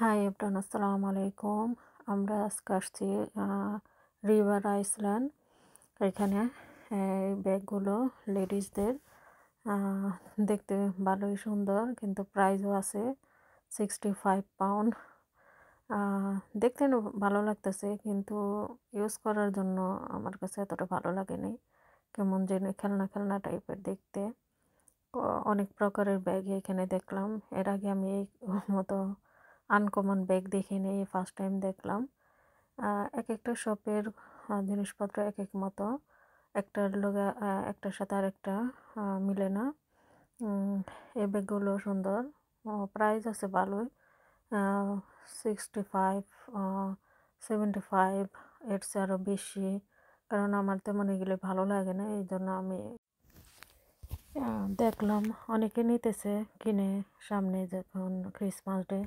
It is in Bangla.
হাই এভরিওয়ান, আসসালামু আলাইকুম। আমরা আজকে আসছি রিভার আইসল্যান্ড। এখানে এই ব্যাগগুলো লেডিসদের দেখতে ভালোই সুন্দর, কিন্তু প্রাইসও আছে 65 পাউন্ড। দেখতে ভালো লাগতেছে, কিন্তু ইউজ করার জন্য আমার কাছে এতটা ভালো লাগেনি। কেমন যেন খেলনা খেলনা টাইপের দেখতে। অনেক প্রকারের ব্যাগ এখানে দেখলাম। এর আগে আমি এই মতো আনকমন ব্যাগ দেখিনি, ফার্স্ট টাইম দেখলাম। এক একটা শপের জিনিসপত্র এক এক মতো, একটার লগে একটার সাথে আরেকটা মিলে না। এই ব্যাগগুলো সুন্দর, প্রাইস আছে ভালোই, 65, 75, এর চেয়ে আরও বেশি। কারণ আমার তেমন এগুলো ভালো লাগে না, এই জন্য আমি দেখলাম অনেকে নিতেছে কিনে, সামনে যখন ক্রিসমাস ডে।